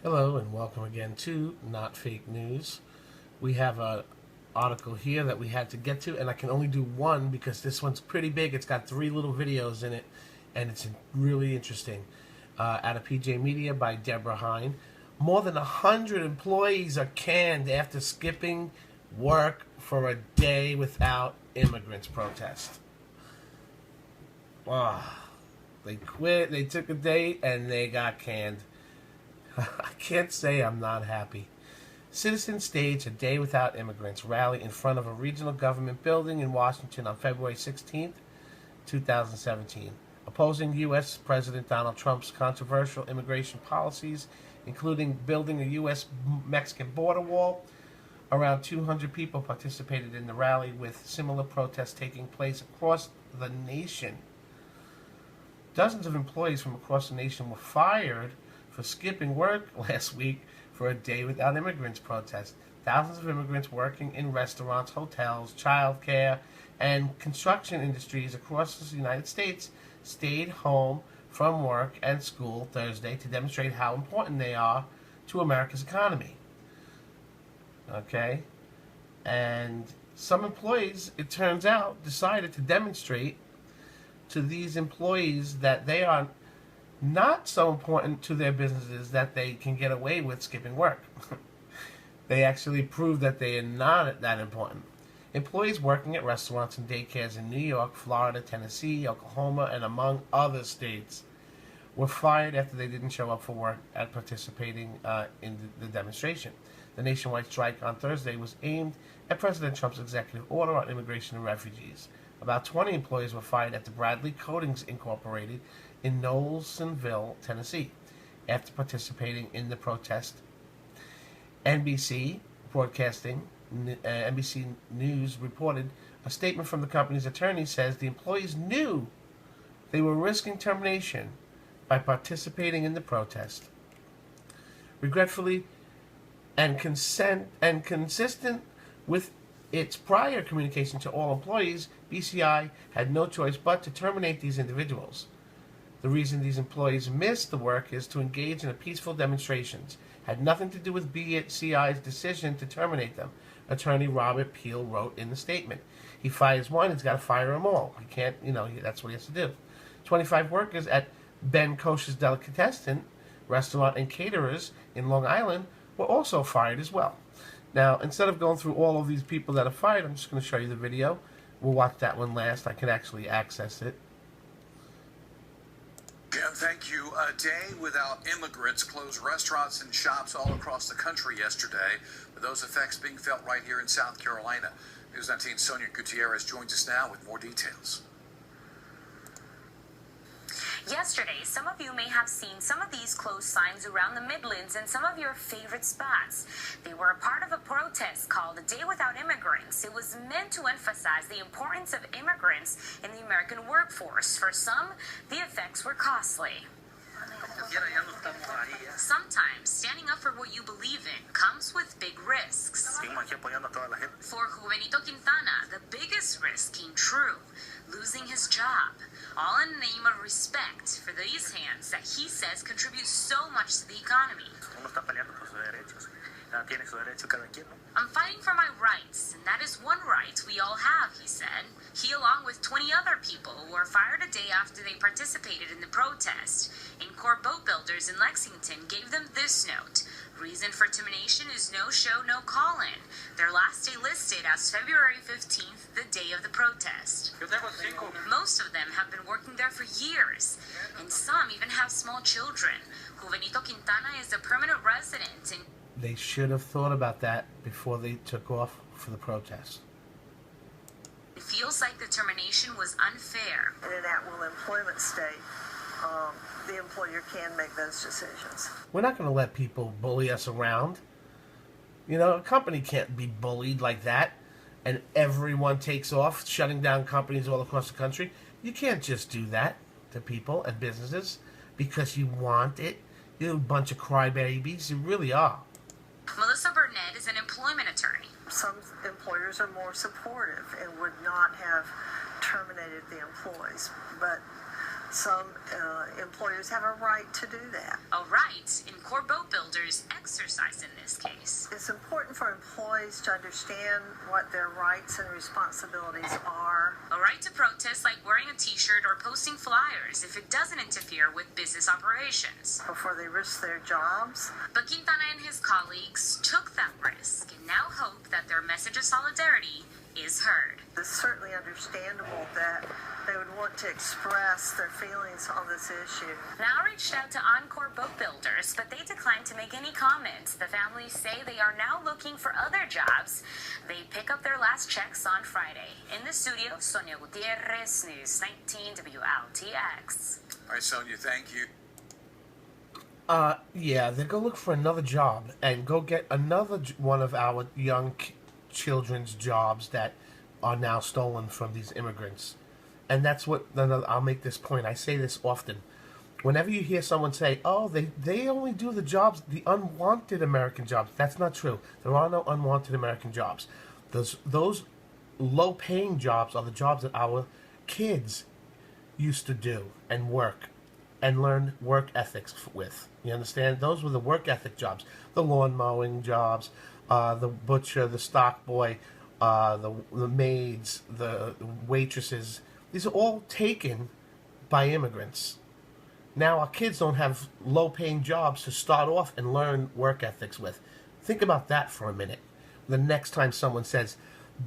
Hello and welcome again to Not Fake News. We have an article here that we had to get to, and I can only do one because this one's pretty big. It's got 3 little videos in it, and it's really interesting. Out of PJ Media by Deborah Hine. More than 100 employees are canned after skipping work for a day without immigrants protest. They quit, they took a day, and they got canned. I can't say I'm not happy. Citizens staged a Day Without Immigrants rally in front of a regional government building in Washington on February 16th, 2017, opposing U.S. President Donald Trump's controversial immigration policies, including building a U.S.-Mexican border wall. Around 200 people participated in the rally, with similar protests taking place across the nation. Dozens of employees from across the nation were fired for skipping work last week for a Day Without Immigrants protest. Thousands of immigrants working in restaurants, hotels, childcare, and construction industries across the United States stayed home from work and school Thursday to demonstrate how important they are to America's economy. Okay? And some employees, it turns out, decided to demonstrate to these employees that they are not so important to their businesses that they can get away with skipping work. They actually proved that they are not that important. Employees working at restaurants and daycares in New York, Florida, Tennessee, Oklahoma, and among other states were fired after they didn't show up for work at participating in the demonstration. The nationwide strike on Thursday was aimed at President Trump's executive order on immigration and refugees. About 20 employees were fired at the Bradley Coatings Incorporated in Knowlesonville, Tennessee, after participating in the protest. NBC News reported a statement from the company's attorney says the employees knew they were risking termination by participating in the protest. Regretfully, and consistent with its prior communication to all employees, BCI had no choice but to terminate these individuals. The reason these employees missed the work is to engage in peaceful demonstrations. Had nothing to do with BCI's decision to terminate them, attorney Robert Peel wrote in the statement. He fires one, he's got to fire them all. He can't, that's what he has to do. 25 workers at Ben Kosh's Delicatessen restaurant and caterers in Long Island were also fired as well. Now, instead of going through all of these people that are fired, I'm just going to show you the video. We'll watch that one last. I can actually access it. Jim, thank you. A Day Without Immigrants closed restaurants and shops all across the country yesterday, with those effects being felt right here in South Carolina. News 19's Sonia Gutierrez joins us now with more details. Yesterday, some of you may have seen some of these closed signs around the Midlands and some of your favorite spots. They were a part of a protest called A Day Without Immigrants. It was meant to emphasize the importance of immigrants in the American workforce. For some, the effects were costly. Sometimes, standing up for what you believe in comes with big risks. For Juvenito Quintana, the biggest risk came true, losing his job, all in the name of respect for these hands that he says contribute so much to the economy. I'm fighting for my rights, and that is one right we all have, he said. He, along with 20 other people, were fired a day after they participated in the protest. In-Corp Boat Builders in Lexington gave them this note. Reason for termination is no show, no call-in. Their last day listed as February 15th, the day of the protest. Most of them have been working there for years, and some even have small children. Juvenito Quintana is a permanent resident in... They should have thought about that before they took off for the protest. It feels like the termination was unfair. In an at-will employment state, the employer can make those decisions. We're not going to let people bully us around. A company can't be bullied like that and everyone takes off, shutting down companies all across the country. You can't just do that to people and businesses because you want it. You're a bunch of crybabies. You really are. Melissa Burnett is an employment attorney. Some employers are more supportive and would not have terminated the employees, but some employers have a right to do that. A right. In Core Boat Builders, exercised in this case. It's important for employees to understand what their rights and responsibilities are. A right to protest, like wearing a t-shirt or posting flyers, if it doesn't interfere with business operations. Before they risk their jobs. But Quintana and his colleagues took that risk and now hope that their message of solidarity is heard. It's certainly understandable that they would want to express their feelings on this issue. Now reached out to Encore Boat Builders, but they declined to make any comments. The families say they are now looking for other jobs. They pick up their last checks on Friday. In the studio, Sonia Gutierrez, News 19 WLTX. All right, Sonia, thank you. Yeah, then go look for another job and go get another one of our young children's jobs that are now stolen from these immigrants. And that's what, I'll make this point, I say this often. Whenever you hear someone say, oh, they only do the jobs, the unwanted American jobs, that's not true. There are no unwanted American jobs. Those low-paying jobs are the jobs that our kids used to do and work and learn work ethics with. You understand? Those were the work ethic jobs. The lawn mowing jobs, the butcher, the stock boy, the maids, the waitresses. These are all taken by immigrants. Now our kids don't have low-paying jobs to start off and learn work ethics with. Think about that for a minute. The next time someone says,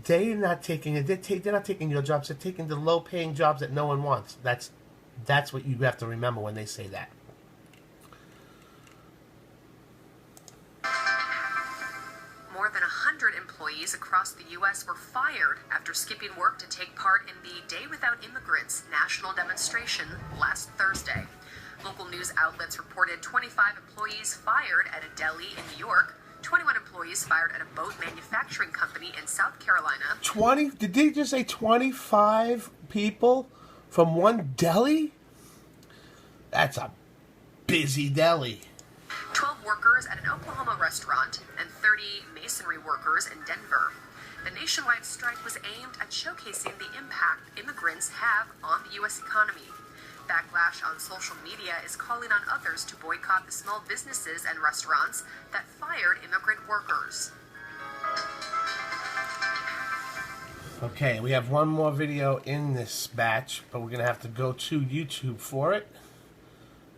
they're not taking your jobs, they're taking the low-paying jobs that no one wants. That's what you have to remember when they say that. More than 100 employees across the U.S. were fired after skipping work to take part in the Day Without Immigrants national demonstration last Thursday. Local news outlets reported 25 employees fired at a deli in New York, 21 employees fired at a boat manufacturing company in South Carolina. 20? Did they just say 25 people from one deli? That's a busy deli. 12 workers at an Oklahoma restaurant and 30 masonry workers in Denver. The nationwide strike was aimed at showcasing the impact immigrants have on the U.S. economy. Backlash on social media is calling on others to boycott the small businesses and restaurants that fired immigrant workers. Okay, we have one more video in this batch, but we're going to have to go to YouTube for it.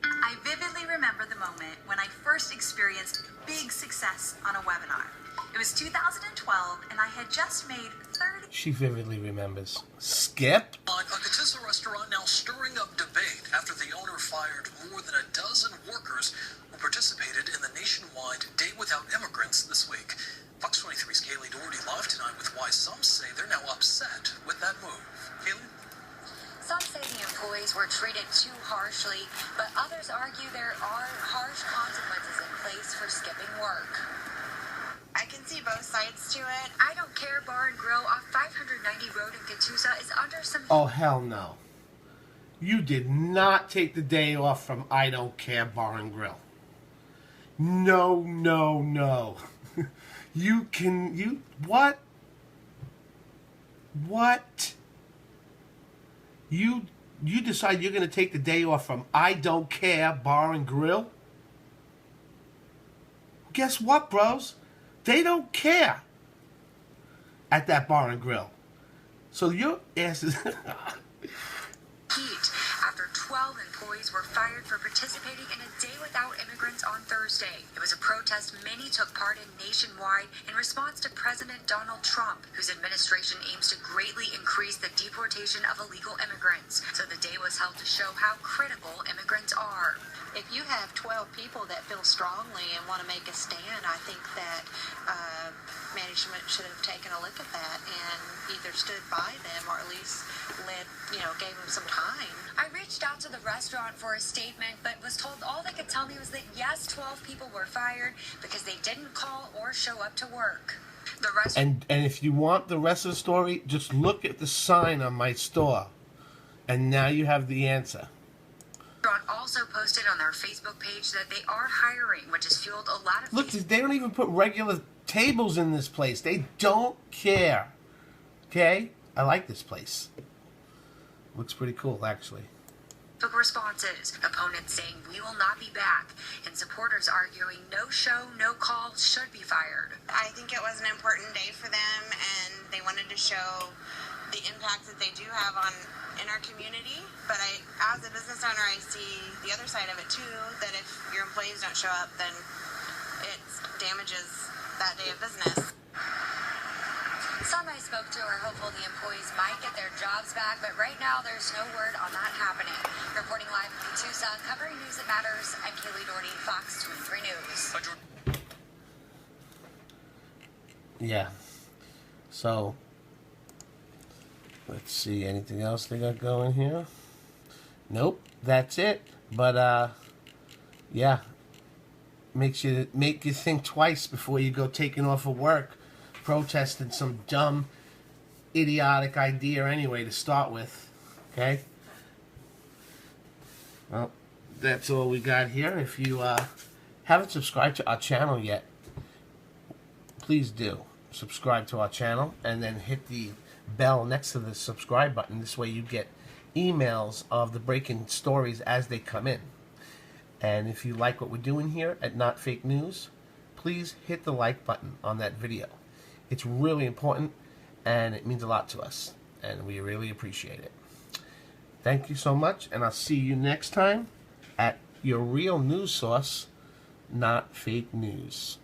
I vividly remember the moment when I first experienced big success on a webinar. It was 2012, and I had just made 30... She vividly remembers. Skip? A Cotussa restaurant now stirring up debate after the owner fired more than a dozen workers who participated in the nationwide Day Without Immigrants this week. Fox 23's Kaylee Doherty live tonight with why some say they're now upset with that move. Kaylee? Some say the employees were treated too harshly, but others argue there are harsh consequences in place for skipping work. I can see both sides to it. I Don't Care Bar and Grill off 590 Road in Cotussa is under some... Oh, hell no. You did not take the day off from I Don't Care Bar and Grill. No, no, no. What? What? You decide you're going to take the day off from I Don't Care Bar and Grill? Guess what, bros? They don't care at that bar and grill. So your ass is... Heat after 12 employees were fired for participating in a Day Without Immigrants on Thursday. It was a protest many took part in nationwide in response to President Donald Trump, whose administration aims to greatly increase the deportation of illegal immigrants. So the day was held to show how critical immigrants are. If you have 12 people that feel strongly and want to make a stand, I think that management should have taken a look at that and either stood by them or at least gave them some time. I reached out to the restaurant for a statement, but was told all they could tell me was that yes, 12 people were fired because they didn't call or show up to work. The restaurant... And if you want the rest of the story, just look at the sign on my store. And now you have the answer. Also posted on their Facebook page that they are hiring, which has fueled a lot of... Look, they don't even put regular tables in this place. They don't care. Okay? I like this place. Looks pretty cool, actually. Facebook responses, opponents saying we will not be back, and supporters arguing no show, no call, should be fired. I think it was an important day for them, and they wanted to show the impact that they do have in our community. But as a business owner, I see the other side of it too, that if your employees don't show up, then it damages that day of business. Some I spoke to are hopeful the employees might get their jobs back, but right now there's no word on that happening. Reporting live from Tucson, covering news that matters, I'm Kaylee Doherty, Fox 23 News. Yeah. So, let's see, anything else they got going here? Nope, that's it. But, yeah. Make you think twice before you go taking off of work, protesting some dumb, idiotic idea anyway to start with. Okay? Well, that's all we got here. If you haven't subscribed to our channel yet, please do. Subscribe to our channel and then hit the bell next to the subscribe button. This way you get emails of the breaking stories as they come in. And if you like what we're doing here at Not Fake News, please hit the like button on that video. It's really important and it means a lot to us, and we really appreciate it. Thank you so much, and I'll see you next time at your real news source, Not Fake News.